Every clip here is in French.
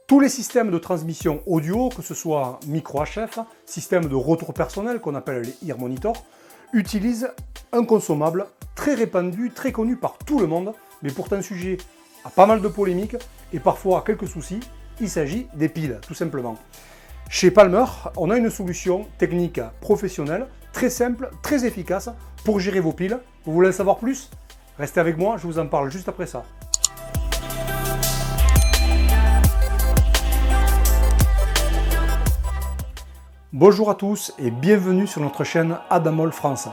Tous les systèmes de transmission audio, que ce soit micro HF, système de retour personnel qu'on appelle les ear monitors, utilisent un consommable très répandu, très connu par tout le monde, mais pourtant sujet à pas mal de polémiques et parfois à quelques soucis. Il s'agit des piles, tout simplement. Chez Palmer, on a une solution technique professionnelle, très simple, très efficace pour gérer vos piles. Vous voulez en savoir plus? Restez avec moi, je vous en parle juste après ça. Bonjour à tous et bienvenue sur notre chaîne Adamol France.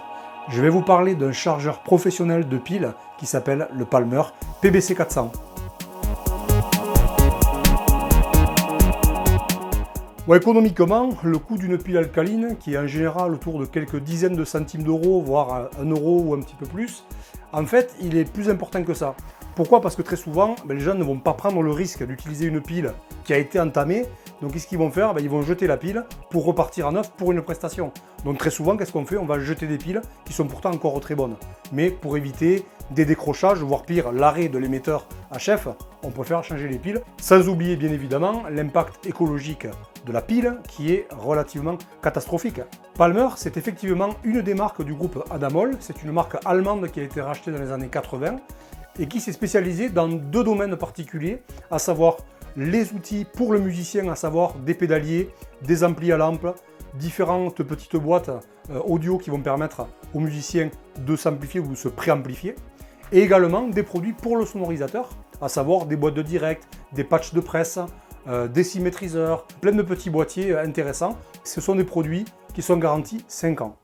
Je vais vous parler d'un chargeur professionnel de piles qui s'appelle le Palmer PBC 400. Bon, économiquement, le coût d'une pile alcaline, qui est en général autour de quelques dizaines de centimes d'euros, voire 1 euro ou un petit peu plus, en fait, il est plus important que ça. Pourquoi? Parce que très souvent, les gens ne vont pas prendre le risque d'utiliser une pile qui a été entamée. Donc qu'est-ce qu'ils vont faire? Ils vont jeter la pile pour repartir à neuf pour une prestation. Donc très souvent, qu'est-ce qu'on fait? On va jeter des piles qui sont pourtant encore très bonnes. Mais pour éviter des décrochages, voire pire, l'arrêt de l'émetteur HF, on préfère changer les piles. Sans oublier bien évidemment l'impact écologique de la pile qui est relativement catastrophique. Palmer, c'est effectivement une des marques du groupe Adamol. C'est une marque allemande qui a été rachetée dans les années 80 et qui s'est spécialisée dans deux domaines particuliers, à savoir les outils pour le musicien, à savoir des pédaliers, des amplis à lampe, différentes petites boîtes audio qui vont permettre aux musiciens de s'amplifier ou de se préamplifier, et également des produits pour le sonorisateur, à savoir des boîtes de direct, des patchs de presse, des symétriseurs, plein de petits boîtiers intéressants. Ce sont des produits qui sont garantis 5 ans.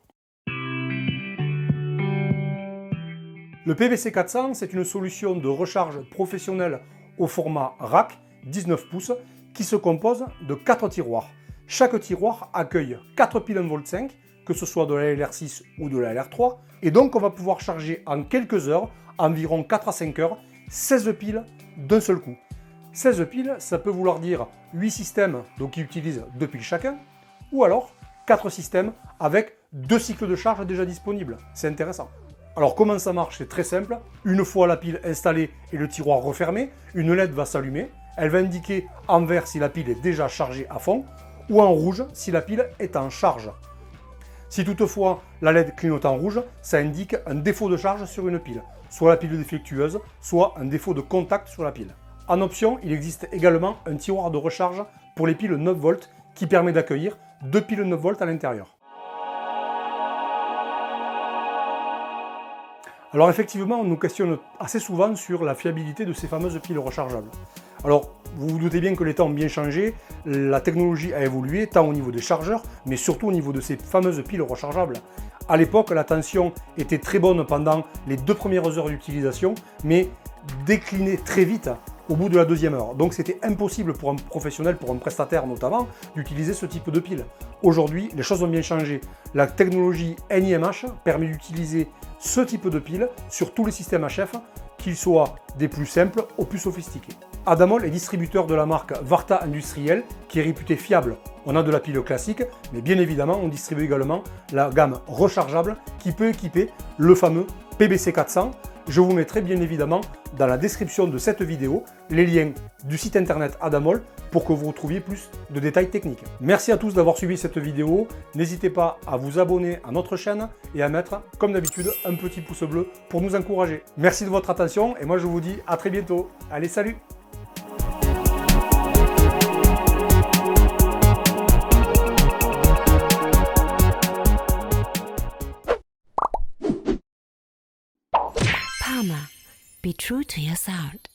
Le PBC 400, c'est une solution de recharge professionnelle au format rack 19 pouces qui se compose de 4 tiroirs. Chaque tiroir accueille 4 piles 1,5 V, que ce soit de la LR6 ou de la LR3, et donc on va pouvoir charger en quelques heures, environ 4 à 5 heures, 16 piles d'un seul coup. 16 piles, ça peut vouloir dire 8 systèmes donc qui utilisent 2 piles chacun, ou alors 4 systèmes avec 2 cycles de charge déjà disponibles. C'est intéressant. Alors comment ça marche? C'est très simple. Une fois la pile installée et le tiroir refermé, une LED va s'allumer. Elle va indiquer en vert si la pile est déjà chargée à fond ou en rouge si la pile est en charge. Si toutefois la LED clignote en rouge, ça indique un défaut de charge sur une pile, soit la pile défectueuse, soit un défaut de contact sur la pile. En option, il existe également un tiroir de recharge pour les piles 9 volts qui permet d'accueillir 2 piles 9 volts à l'intérieur. Alors effectivement, on nous questionne assez souvent sur la fiabilité de ces fameuses piles rechargeables. Alors, vous vous doutez bien que les temps ont bien changé, la technologie a évolué, tant au niveau des chargeurs, mais surtout au niveau de ces fameuses piles rechargeables. À l'époque, la tension était très bonne pendant les 2 premières heures d'utilisation, mais déclinait très vite au bout de la 2e heure. Donc c'était impossible pour un professionnel, pour un prestataire notamment, d'utiliser ce type de pile. Aujourd'hui, les choses ont bien changé. La technologie NIMH permet d'utiliser ce type de pile sur tous les systèmes HF, qu'ils soient des plus simples aux plus sophistiqués. Adamol est distributeur de la marque Varta Industriel, qui est réputée fiable. On a de la pile classique, mais bien évidemment, on distribue également la gamme rechargeable qui peut équiper le fameux PBC 400. Je vous mettrai bien évidemment dans la description de cette vidéo les liens du site internet Adamol pour que vous retrouviez plus de détails techniques. Merci à tous d'avoir suivi cette vidéo. N'hésitez pas à vous abonner à notre chaîne et à mettre, comme d'habitude, un petit pouce bleu pour nous encourager. Merci de votre attention et moi je vous dis à très bientôt. Allez, salut! Palmer, be true to your sound.